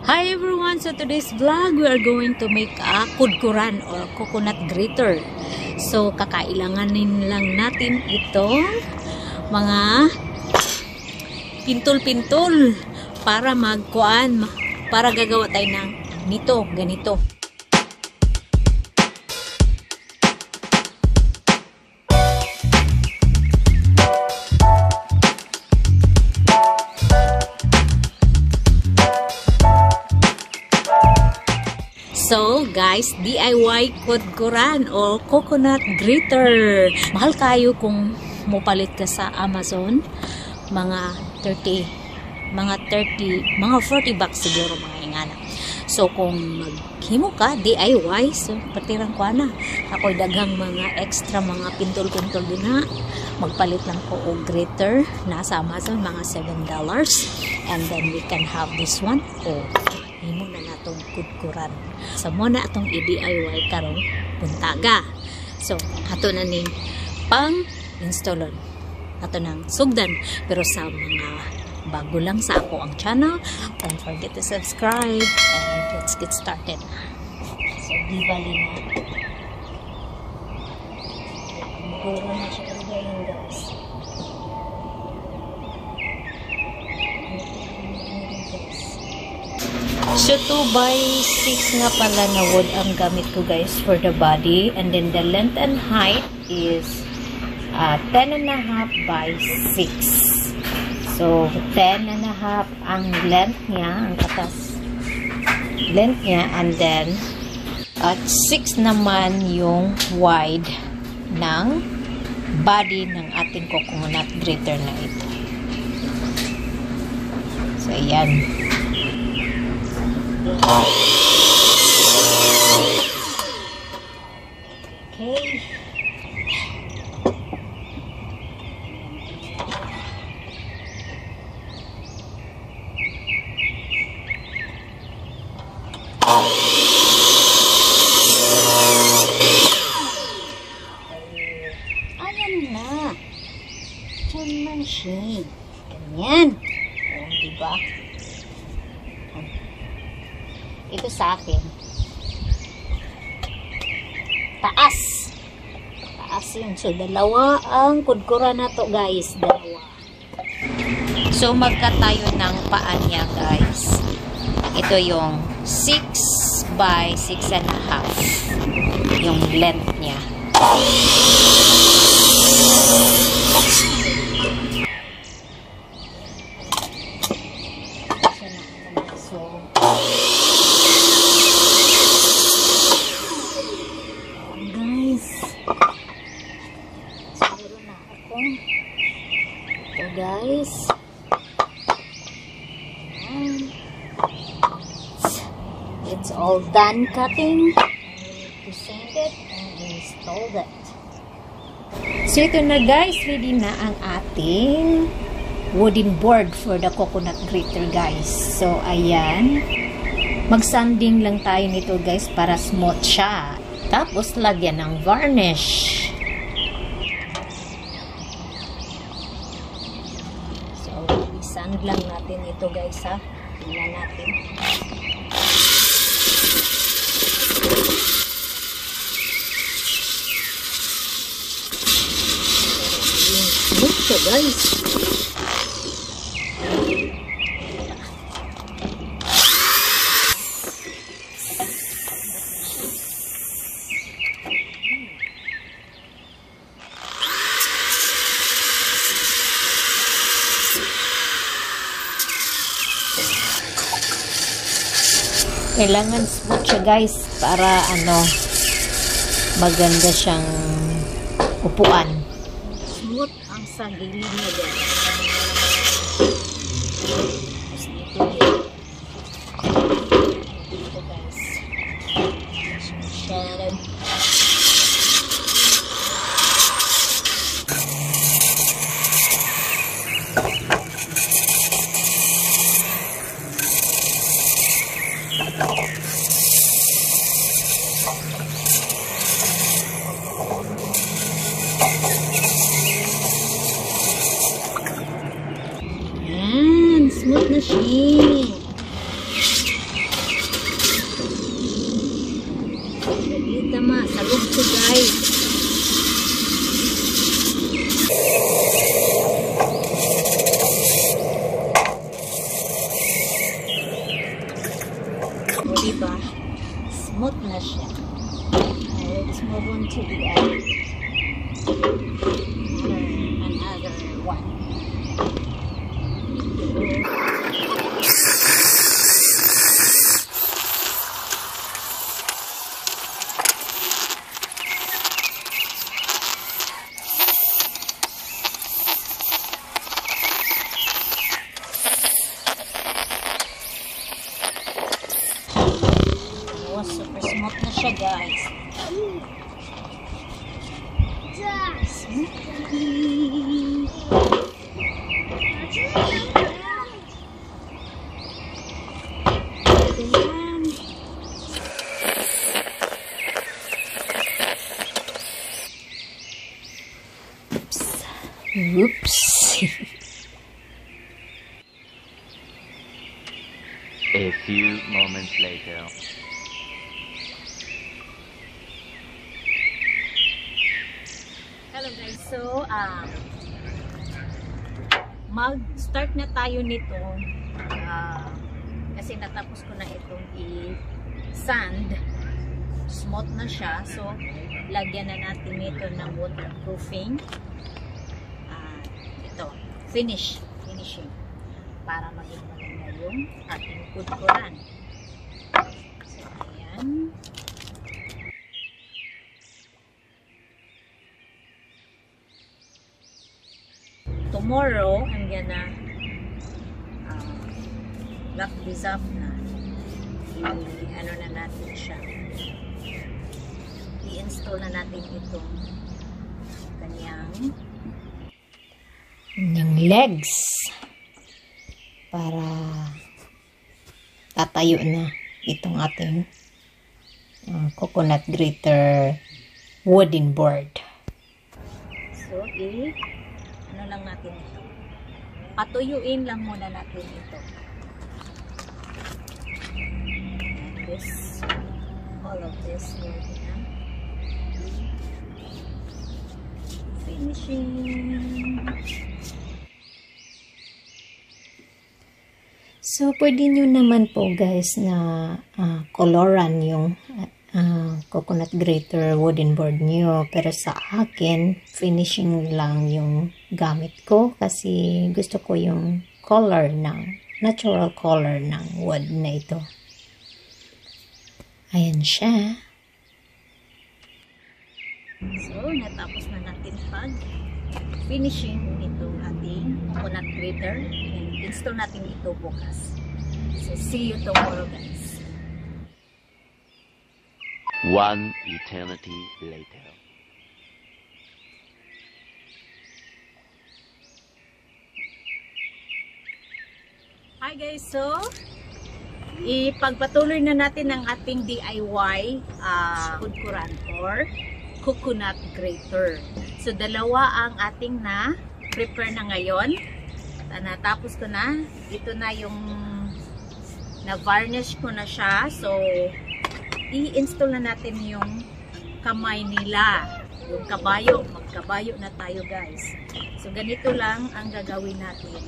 Hi everyone! So today's vlog, we are going to make a KAGURAN or coconut grater. So kakailanganin lang natin itong mga pintol-pintol para magkuan, para gagawa tayo ng nito, ganito. So guys, DIY KAGURAN o coconut grater. Mahal kayo kung mupalit ka sa Amazon. Mga 40 bucks siguro mga ingana. So kung maghimo ka DIY, so patirang ko na. Ako'y daghang mga extra mga pintol-pintol din ha. Magpalit lang ko og grater nasa Amazon mga $7. And then we can have this one. Oh, himo na natong KAGURAN. So muna atong i-DIY karong buntaga. So ato na ning pang-installon. Ato nang sugdan. Pero sa mga bago lang sa ako ang channel, don't forget to subscribe and let's get started. So di bali na. Puro na siya ngayon guys. So 2 by 6 nga pala na wood ang gamit ko guys for the body, and then the length and height is 10.5 by 6. So 10.5 ang length niya, ang katas length niya, and then at 6 naman yung wide ng body ng ating coconut grater na ito. So ayan. Okay. Ayan na. Diyan man siya. Ganyan. O, diba? Ito sa akin. Taas. Taas yun. So, dalawa ang KAGURAN na to, guys. Dalawa. So, magka tayo ng paa niya, guys. Ito yung 6 by 6.5. Yung length niya. Guys, it's all done cutting. I need to sand it and install that. So ito na guys, ready na ang ating wooden board for the coconut grater guys. So ayan, mag-sanding lang tayo nito guys para smooth siya. Tapos lagyan ng varnish. Sand lang natin ito guys ha. Tingnan natin. Smooth siya guys. Kailangan smooth siya guys para maganda siyang upuan. Smooth ang sa gilid niya guys. Dito guys. Sharon. Smooth na siya. Diba? Smooth na siya. Let's move on to the other one. Super smooth na siya, guys. Oops. A few moments later. Hello guys, so mag-start na tayo nito kasi natapos ko na itong i-sand. Smooth na siya, so lagyan na natin ito ng waterproofing. Ito, finishing para maging maganda yung ating kaguran. So ayan. Tomorrow, I'm gonna lock this up na. Ano na natin siya. I-install na natin itong kanyang legs para tatayo na itong ating coconut grater wooden board. So, ano lang natin ito. Patuyuin lang muna natin ito. And this, all of this here na. Finishing. So, pwede nyo naman po guys na coloran yung coconut grater wooden board nyo. Pero sa akin, finishing lang yung gamit ko kasi gusto ko yung color ng, natural color ng wood na ito. Ayan siya. So, natapos na natin pag-finishing itong ating coconut grater. And install natin ito bukas. So, see you tomorrow guys. One eternity later. Hi guys, so ipagpatuloy na natin ang ating DIY kaguran or coconut grater. So dalawa ang ating na prepare na ngayon. Natapos ko na. Ito na yung na varnish ko na siya. So i-install na natin yung kamay nila. Yung kabayo. Magkabayo na tayo guys. So ganito lang ang gagawin natin.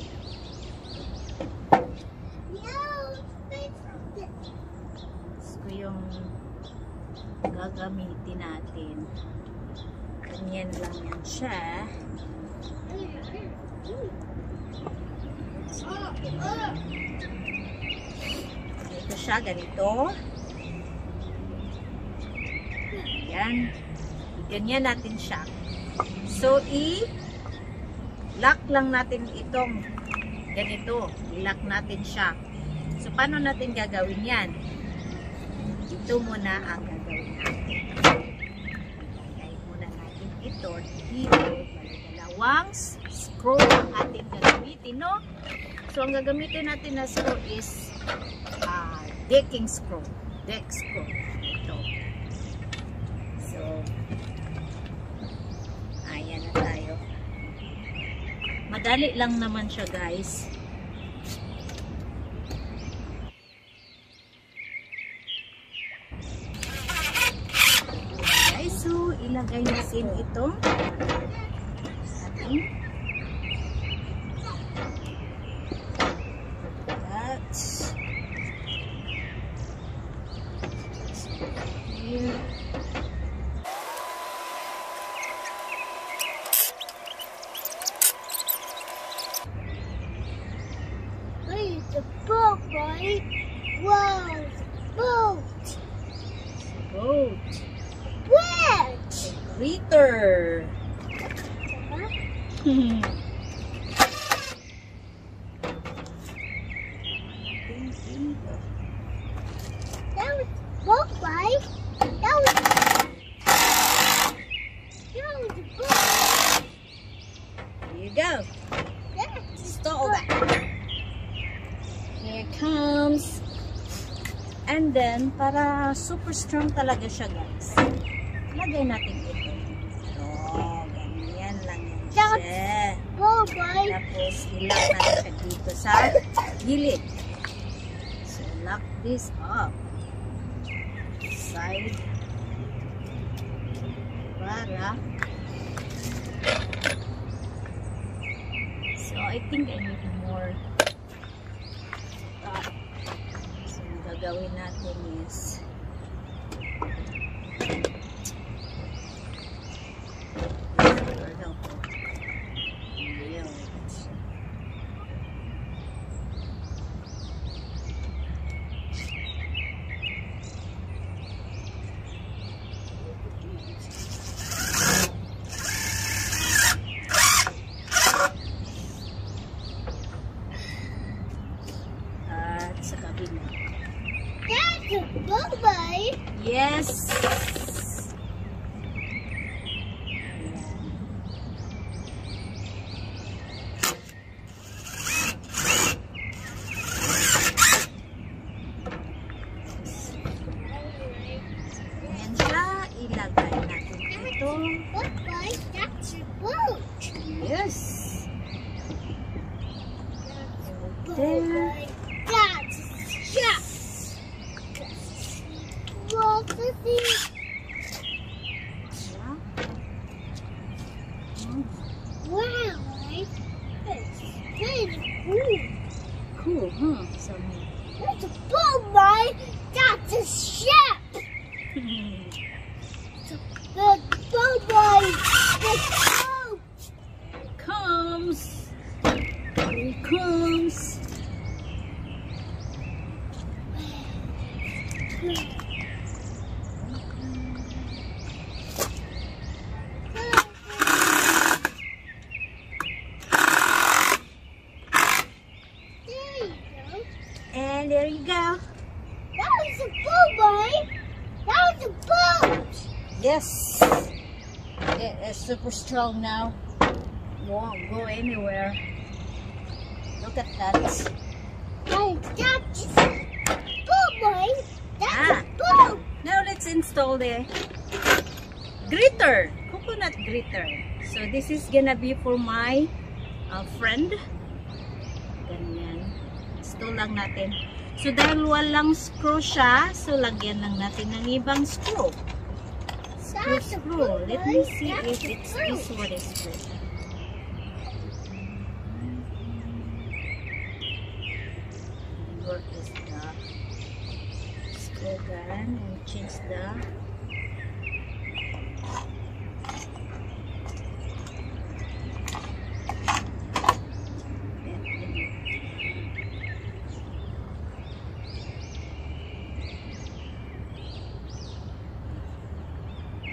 So yung gagamitin natin. Ganyan lang yan siya. Ito siya, ganito. Yan. Ganyan natin siya. So, i-lock lang natin itong ganito. I-lock natin siya. So, paano natin gagawin yan? Ito muna ang gagawin natin. Ilagay muna natin ito dito. Dalawang screw ang ating gagamitin, no? So, ang gagamitin natin na screw is decking screw. Deck screw. Ito. So, ayan na tayo. Madali lang naman siya, guys. Okay, so, ilagay natin itong ating grater. That was book, right? That was a book. Here you go. Install that. Here comes. And then, para super strong talaga siya, guys. Lagay natin ito. Oh, ganyan lang yan siya. Book, right? Tapos, ilock natin siya dito sa gilid. So, lock this up. Side. Para. So, I think I need more. So, ang gagawin natin is sa kabila. That's a book, right? Yes! Ayan siya. Ilagay natin ito. Book, right? That's a book. Yes! Book, There. right? That's yeah. What's the thing? Wow, right? That's pretty cool. Cool, huh? So, That's a boat, right? That's a ship. The boat, right? The boat. comes. Here it comes. And there you go. That was a boat, right? That was a boat. Yes. It is super strong now. Won't go anywhere. Look at that. Hey, that's a boat, right? That's Ah. a boat. Now let's install the grater, coconut grater. So this is gonna be for my friend. Ganyan. Install lang natin. So dahil walang screw siya, so lagyan lang natin ng ibang screw. That's a Screw. boat, Let me right? see That's if a it's boat. this one is good. Where is the screw gun? And change the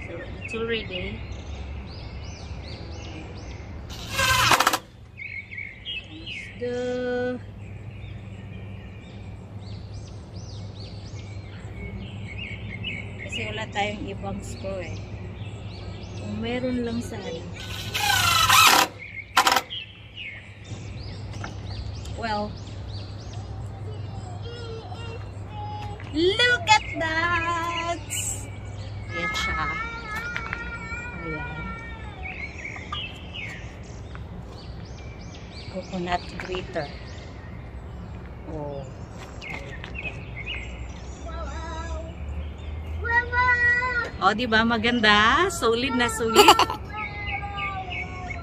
so it's already the kasi wala tayong ibang screw eh. Kung meron lang sana. Well, look at that! Yan siya. Ayan. Coconut grater. Oh. O, di ba maganda? Solid na solid.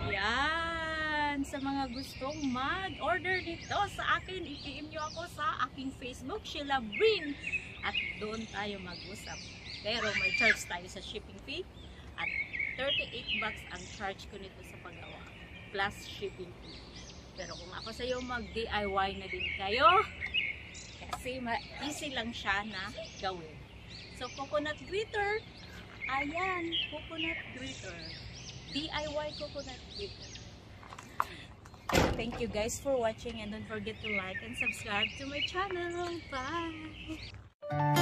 Yan. Sa mga gustong mag-order dito sa akin, i-PM nyo ako sa aking Facebook, Sheila Brin. At doon tayo mag-usap. Pero may charge tayo sa shipping fee. At 38 bucks ang charge ko nito sa paggawa. Plus shipping fee. Pero kung ako sa iyo, mag-DIY na din kayo. Kasi easy lang siya na gawin. So, coconut grater. Ayan, coconut grater. DIY coconut grater. Thank you guys for watching and don't forget to like and subscribe to my channel. Bye!